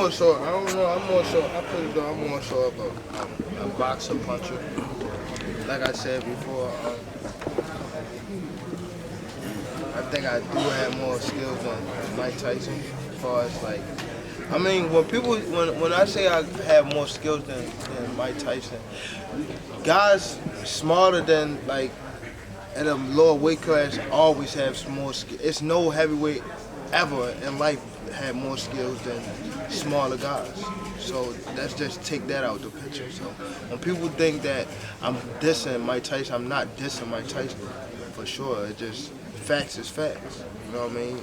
more so, I don't know, I'm more so, I put it though, I'm more so of a boxer puncher. Like I said before, I think I do have more skills than Mike Tyson as far as like, I mean, when I say I have more skills than Mike Tyson, guys smarter than like at a lower weight class always have more skills. It's no heavyweight ever in life had more skills than smaller guys. So let's just take that out the picture. So when people think that I'm dissing Mike Tyson, I'm not dissing Mike Tyson for sure. It's just facts is facts. You know what I mean?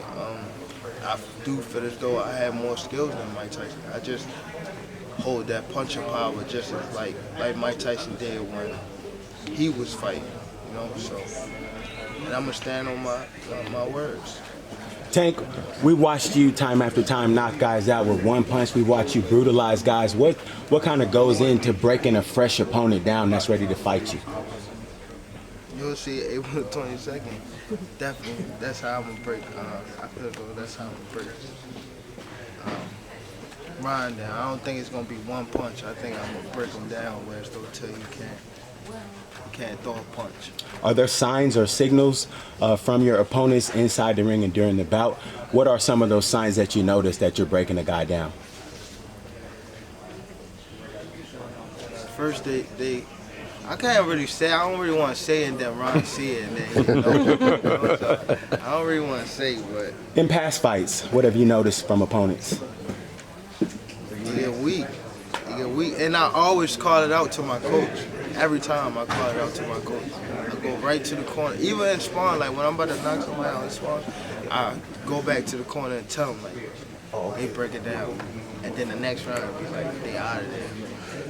I do feel as though I have more skills than Mike Tyson. I just hold that punching power just as like Mike Tyson did when he was fighting. You know, so and I'm gonna stand on my words. Tank, we watched you time after time knock guys out with one punch. We watched you brutalize guys. What kind of goes into breaking a fresh opponent down that's ready to fight you? You'll see April 22nd. Definitely, that's how I'm gonna break. I feel as though that's how I'm gonna break Ryan down. I don't think it's gonna be one punch. I think I'm gonna break him down where it's though till you can't throw a punch. Are there signs or signals from your opponents inside the ring and during the bout? What are some of those signs that you notice that you're breaking a guy down? First, I can't really say. I don't really want to say it, and then Ryan see it, and then, you know, so I don't really want to say, but in past fights, what have you noticed from opponents? You get weak, and I always call it out to my coach. Every time I call it out to my coach, I go right to the corner. Even in sparring, like when I'm about to knock somebody out in sparring, I go back to the corner and tell them like, they break it down, and then the next round it'll be like they out of there.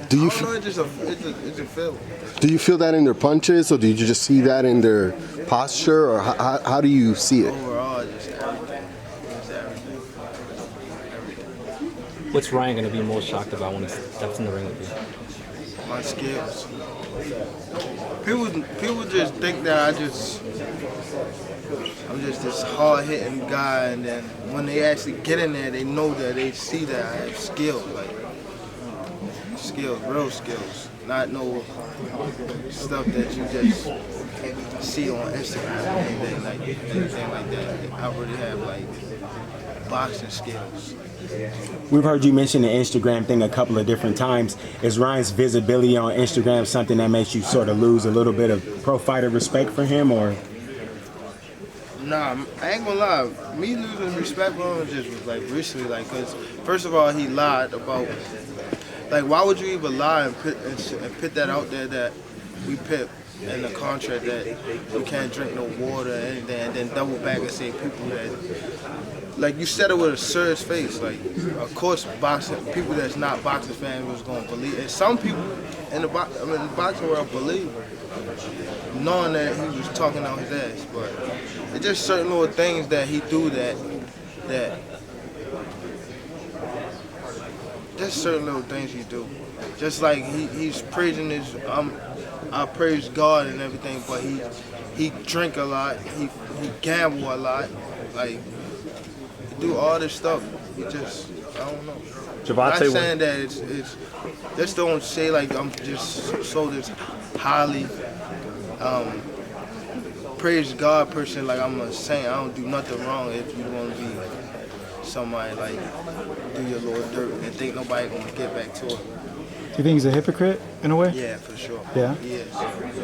Do you feel it's a feeling. Do you feel that in their punches, or do you just see that in their posture, or how do you see it? Overall, just everything. What's Ryan going to be most shocked about when he steps in the ring with you? My skills. People just think that I'm just this hard-hitting guy, and then when they actually get in there, they know that they see that I have skills, like skills, real skills, not no stuff that you just see on Instagram or anything like that. I really have like boxing skills. We've heard you mention the Instagram thing a couple of different times. Is Ryan's visibility on Instagram something that makes you sort of lose a little bit of pro fighter respect for him, or? Nah, I ain't gonna lie. Me losing respect for him just was like recently, like, cause first of all he lied about, like, why would you even lie and put that out there that we put in the contract that you can't drink no water or anything, and then double back and say people that. Like, you said it with a serious face. Like, of course, people that's not boxing fans was gonna believe, and some people in the boxing world believe, knowing that he was talking out his ass. But it's just certain little things that he do that just certain little things he do. Just like he's praising his, I praise God and everything, but he drink a lot, he gamble a lot, like. Do all this stuff. He just, I don't know. Gervonta, I'm not saying that it's just don't say like I'm just so this highly praise God person, like I'm a saint. I don't do nothing wrong if you want to be somebody like do your little dirt and think nobody gonna get back to it. Do you think he's a hypocrite in a way? Yeah, for sure. Yeah? Yes.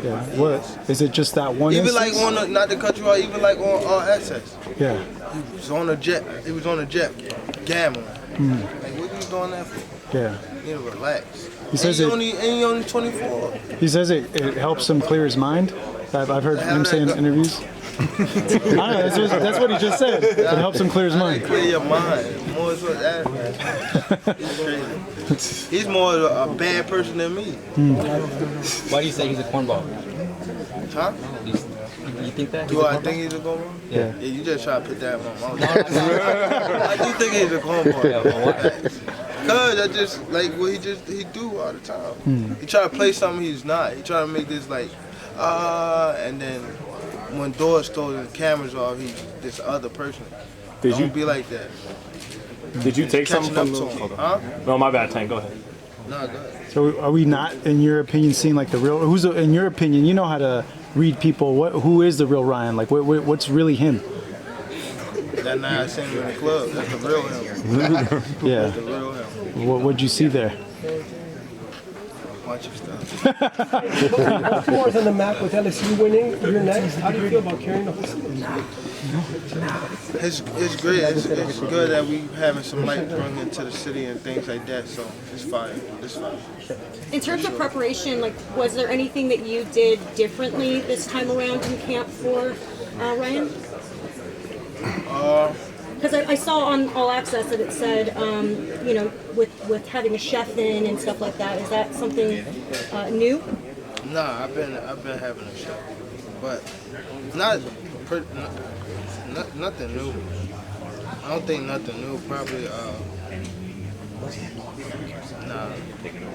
Yeah. What? Is it just that one Even instance? like on not to cut you off, even like on access. Yeah. He was on a jet. He was on a jet, gambling. Like, what are you doing that for? Yeah. You need to relax. He says he only 24. He says it helps him clear his mind. I've heard him say in interviews. I don't know, that's what he just said. It helps him clear his mind. Clear your mind. More is what that. He's crazy. He's more a bad person than me. Why do you say he's a cornball? Huh? You think that? Do I think he's a cornball? Yeah. You just try to put that in my mouth. I do think he's a cornball. Cause I just like what he do all the time. He try to play something he's not. He try to make this like, and then when doors closed and cameras off, he's this other person. Don't be like that. Did you take something catching from up to those? him. Huh? No, my bad, Tank. Go ahead. No, go ahead. So are we not, in your opinion, seeing like the real? Who's in your opinion? You know how to read people. Who is the real Ryan? Like what's really him? That night I seen him in the club. That's the real him. Yeah. That's the real him. What'd you see there? Bunch of stuff. Baltimore's on the map with LSU winning. You're next. How do you feel about carrying the whole season? It's great. It's good that we having some light brought into the city and things like that. So it's fine. It's fine. In terms of preparation, like, was there anything that you did differently this time around in camp for Ryan? Because I saw on All Access that it said, you know, with having a chef in and stuff like that. Is that something new? Nah, I've been having a show, but nothing new. I don't think nothing new. Probably not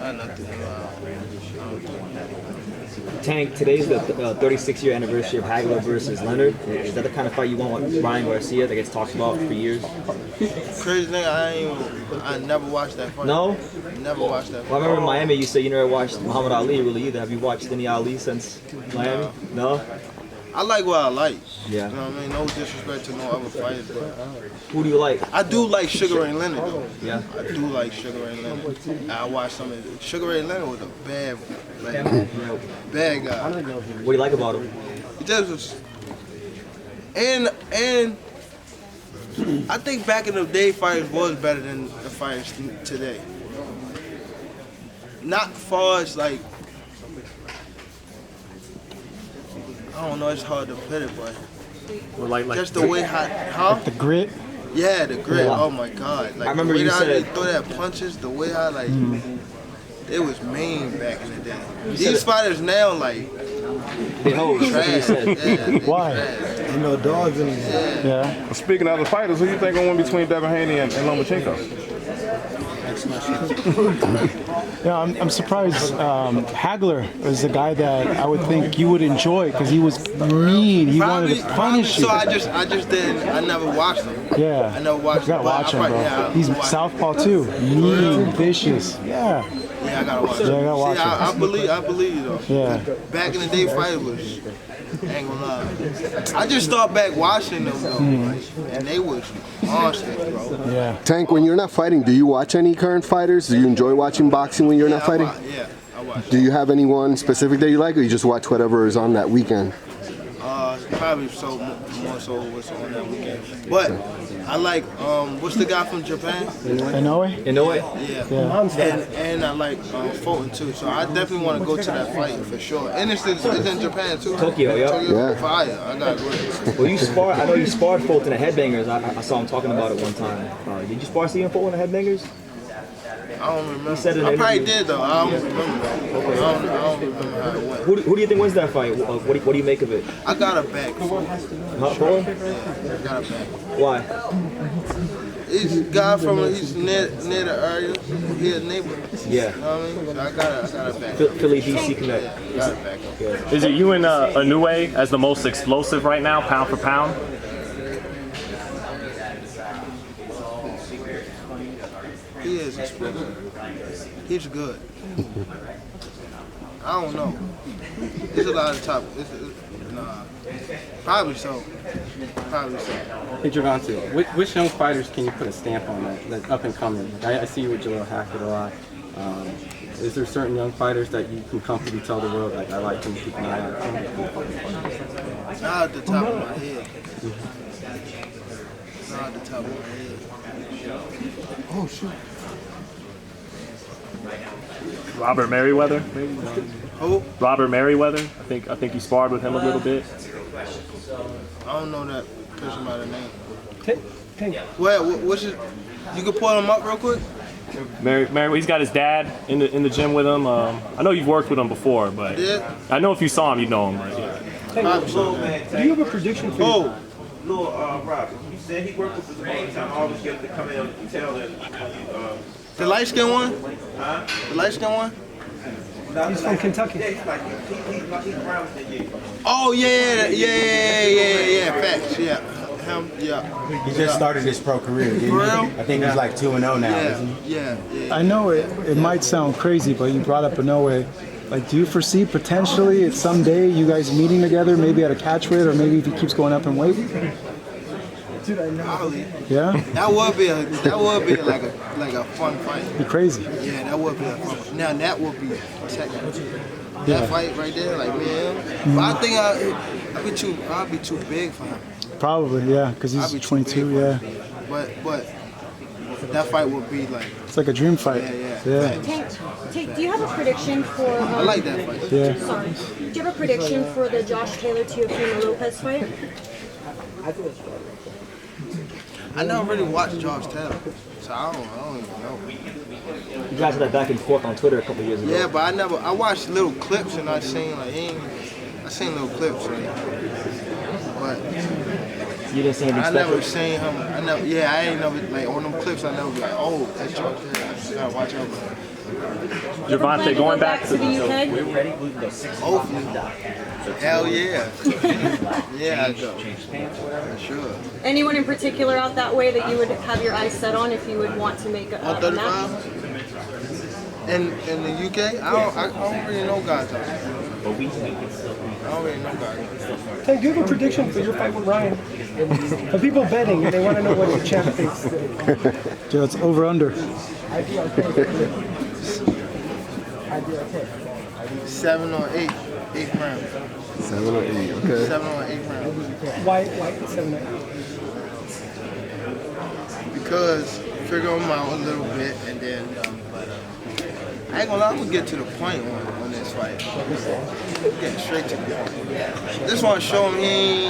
nothing new. I don't think. Tank, today's the 36-year anniversary of Hagler versus Leonard. Is that the kind of fight you want with Ryan Garcia that gets talked about for years? Crazy thing, I never watched that fight. No? Never watched that fight. Well, I remember in Miami you said you never watched Muhammad Ali really either. Have you watched any Ali since Miami? No? I like what I like. Yeah. You know what I mean? No disrespect to no other fighters, but Who do you like? I do like Sugar Ray Leonard though. Yeah. I do like Sugar Ray Leonard. I watched some of it. Sugar Ray Leonard was a bad guy. What do you like about him? He just was, and I think back in the day fighters was better than the fighters today. Not far as like, I don't know, it's hard to put it, but Well, like just the way how The grit. yeah, the grit. Yeah. Oh my God! Like I remember the way you how said they it. throw that punches, the way how like it was mean back in the day. said These it. fighters now like They hoes. That's what you trash. said. Yeah, they Why? trash. Ain't no dogs in there. Yeah. Speaking of the fighters, who you think gonna win between Devin Haney and Lomachenko? Yeah, I'm surprised. Hagler is the guy that I would think you would enjoy because he was mean. He wanted to punish you. So I just didn't. I never watched him. Yeah. I never watched You gotta him. but watch I him, probably- bro. yeah, He's I'll watch southpah too. Mean, vicious. Yeah. him. Yeah, I gotta watch him. Yeah, I gotta watch See, him. I believe you though. Yeah. Back in the day, fight was. I ain't gonna lie. I just start back watching them though, and they was monsters, bro. Yeah. Tank, when you're not fighting, do you watch any current fighters? Do you enjoy watching boxing when you're not fighting? I watch. Do you have anyone specific that you like, or you just watch whatever is on that weekend? Probably so more so what's on that weekend. But I like what's the guy from Japan? Inoue? You know what? Yeah. And I like Fulton too. So I definitely want to go to that fight for sure. And it's in Japan too. Tokyo, yeah. Yeah. Fire. I gotta go there. Well, you sparred. I know you sparred Fulton at Headbangers. I saw him talking about it one time. Did you spar Stephen Fulton at Headbangers? I don't remember. said in I an probably interview. did though. I don't remember that. I don't remember how it went. Who do you think wins that fight? What do you make of it? I got a back. Huh, Fulton? I got a back. Why? He's a guy he's near the area. He's a neighbor. Yeah. You know what I mean? So I got a back. Philly DC Connect. I got a back. Is it you and Inoue as the most explosive right now, pound for pound? He is explosive. He's good. I don't know. There's a lot of top. Nah. Probably so. Probably so. Hey, Gervonta, which young fighters can you put a stamp on that up and coming? I see you with Jaleel Hackett a lot. Is there certain young fighters that you can comfortably tell the world, like, I like him, keep an eye on him? Not at the top of my head. Not at the top of my head. Oh, shoot. Robert Merriweather, maybe? Who? Robert Merriweather. I think you sparred with him a little bit. I don't know that person by the name. Tank. Well, what's his? You can pull him up real quick. Mary, he's got his dad in the gym with him. I know you've worked with him before, but Yeah. I know if you saw him, you'd know him. But yeah. Probably so. Do you have a prediction for Oh, Little Robert, he said he worked with us all the time. I always get to come in and tell him. the light skin one? The light skin one? He's from Kentucky. Yeah, he's like he's Browns than you. Oh yeah. Facts. Yeah. Him, yeah. He just started his pro career, didn't he? For real? I think he's like 2-0 now, isn't he? Yeah. I know it might sound crazy, but you brought up Inoue. Like, do you foresee potentially at someday you guys meeting together, maybe at a catch weight, or maybe if he keeps going up in weight? Probably. Yeah? That would be like a fun fight. It'd be crazy. Yeah, that would be a fun fight. Now that would be technical. That fight right there, like me and him. But I think I'd be too big for him. Probably, yeah, because he's 22, yeah. But that fight would be like. It's like a dream fight. Yeah. Tank, do you have a prediction for? I like that fight. Yeah. Sorry. Do you have a prediction for the Josh Taylor Teofimo Lopez fight? I never really watched Josh Taylor, so I don't even know. You guys had that back and forth on Twitter a couple years ago. Yeah, but I watched little clips and I seen little clips, but you didn't see anything I special? never seen him. I ain't never like on them clips. I never be like, oh, that's Josh Taylor. I just gotta watch out for him. Gervonta, going back to the UK. Hopefully. Hell yeah. Yeah, I go. For sure. Anyone in particular out that way that you would have your eyes set on if you would want to make a match? 135? In the UK? I don't really know guys out there. I don't really know guys. Tank, do you have a prediction for your fight with Ryan? For people betting, and they want to know what your champ thinks. Yeah, it's over under. 7 or 8 round. 7 or 8, okay. 7 or 8 round. Why 7 or 8? Because figure them out a little bit, and then, I ain't gonna lie, I'm gonna get to the point on this fight. Getting straight to the point. This one show him he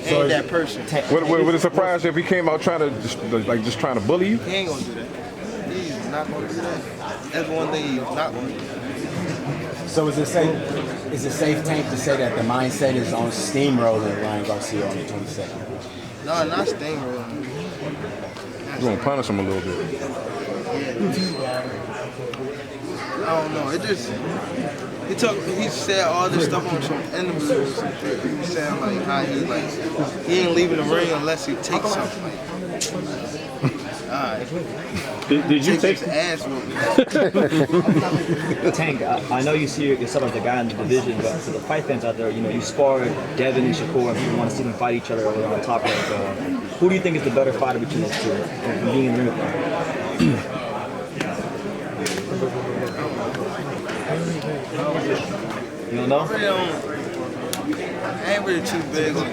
ain't that person. Would it surprise you if he came out trying to just trying to bully you? He ain't gonna do that. He's not gonna do that. That's one thing he's not gonna do. So is it safe, Tank, to say that the mindset is on steamrolling Ryan Garcia on the 22nd? No, not steamrolling. You're gonna punish him a little bit. I don't know. It just he said all this stuff on some interviews. He was saying like how he ain't leaving the ring unless he takes something. Alright. Did you take his ass whooping? Tank, I know you see yourself as the guy in the division, but for the fight fans out there, you spar Devin and Shakur, and people want to see them fight each other on top. Who do you think is the better fighter between those two? Being in the ring. You don't know? I ain't really too big on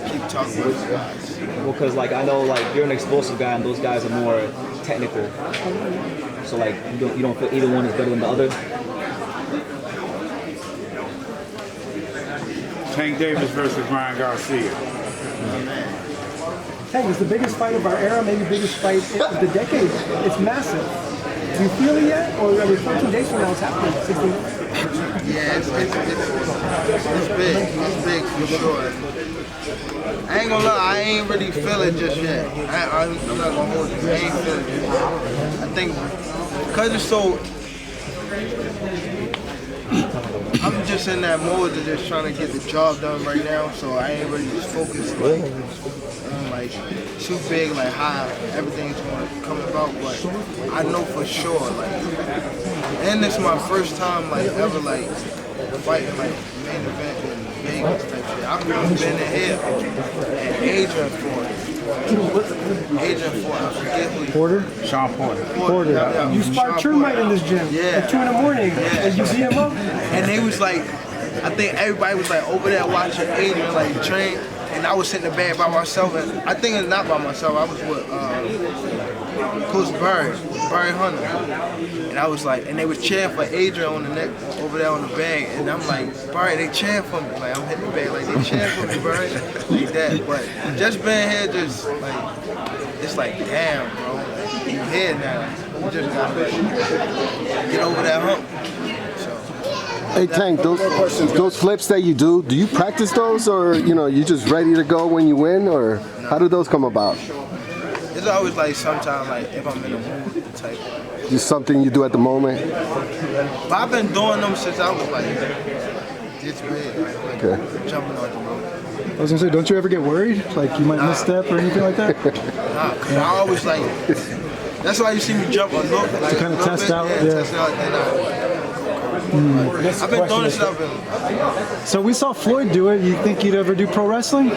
keep talking about the guys. Well, because I know you're an explosive guy and those guys are more technical. So you don't feel either one is better than the other. Tank Davis versus Ryan Garcia. Tank, it's the biggest fight of our era, maybe biggest fight of the decade. It's massive. Do you feel it yet? Or 14 days from now it's happening? 16 days? Yeah, it's big. It's big for sure. I ain't gonna lie, I ain't really feel it just yet. I'm not gonna hold you. I ain't feel it yet. I think because it's so, I'm just in that mode of just trying to get the job done right now, so I ain't really just focused on too big, how everything's gonna come about, but I know for sure, and it's my first time ever fighting main event in Vegas type shit. I've been in here and Adrian fought, I forget who he Porter? Sean Porter. Porter. Yeah. You sparred Termite in this gym at 2 in the morning, and you beat him up? And they was I think everybody was over there watching Adrian train, and I was sitting in the bed by myself, and I think it's not by myself, I was with Coach Barry Hunter, and I was and they was cheering for Adrian on the neck, over there on the bag, and I'm Barry, they cheering for me, I'm hitting the bag, they cheering for me, Barry, like that, but just being here, it's damn, bro, you here now, you just gotta get over that hump. Hey Tank, those flips that you do you practice those, or you just ready to go when you win, or how do those come about? It's always sometimes if I'm in a mood type. Just something you do at the moment? But I've been doing them since I was gets big. Like jumping out the rope. I was gonna say, don't you ever get worried? Like you might misstep or anything like that? Nah, cause I always like. That's why you see me jump a little, like, To kind of test out, yeah. Test out, and I've been throwing this stuff in. So we saw Floyd do it. You think you'd ever do pro wrestling?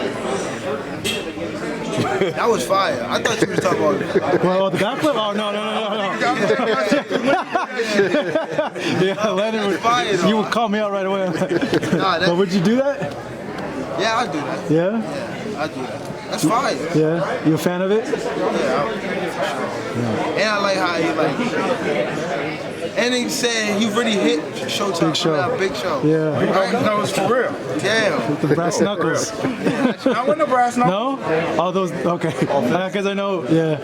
That was fire. I thought you was talking about. Well, the backflip? Oh no. Yeah, Leonard would. Fire, though. You would call me out right away. But would you do that? Yeah, I do that. Yeah. Yeah, I do that. That's fire. Yeah. You a fan of it? Yeah. And I like how he like. And he said he really hit Showtime. Big Show. Yeah, Big Show. Yeah. No, it's for real. Damn. With the brass knuckles. Not with no brass knuckles. No? All those. Okay. Because I know. Yeah.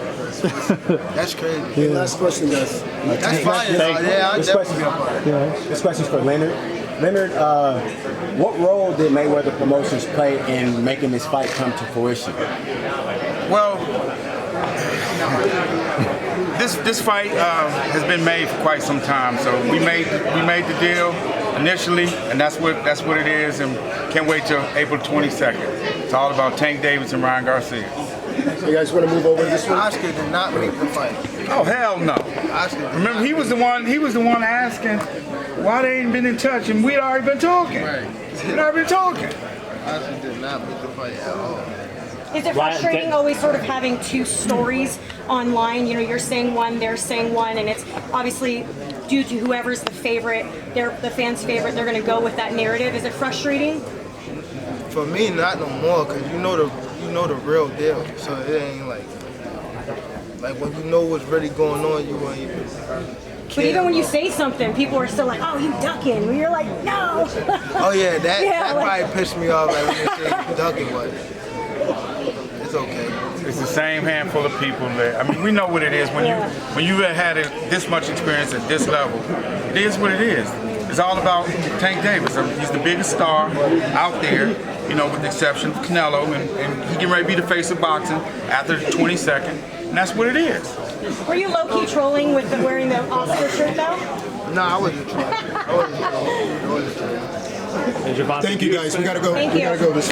That's crazy. Yeah. Last question, guys. That's fire. Yeah, I definitely be a part. Yeah. This question's for Leonard. Leonard, what role did Mayweather Promotions play in making this fight come to fruition? Well, this fight has been made for quite some time. So we made the deal initially, and that's what it is. And can't wait till April 22nd. It's all about Tank Davis and Ryan Garcia. You guys want to move over to this one? Oscar did not make the fight. Oh hell no! Remember, he was the one asking why they ain't been in touch, and we'd already been talking. We'd already been talking. Oscar did not make the fight at all. Is it frustrating always sort of having two stories online? You know, you're saying one, they're saying one, and it's obviously due to whoever's the favorite, the fan's favorite, they're going to go with that narrative. Is it frustrating? For me, not no more, cause you know the real deal. So it ain't like when you know what's really going on, you won't even. But even when you say something, people are still like, "Oh, you ducking?" When you're like, "No." Oh yeah, that like, probably pissed me off. Like when they say ducking, but it's okay. It's the same handful of people that, I mean, we know what it is when you have had this much experience at this level. It is what it is. It's all about Tank Davis. He's the biggest star out there, you know, with the exception of Canelo, and he getting ready to be the face of boxing after the 22nd, and that's what it is. Were you low-key trolling with wearing the Oscar shirt though? No, I wasn't trying. I wasn't trying. Thank you guys. We gotta go. Thank you. We gotta go.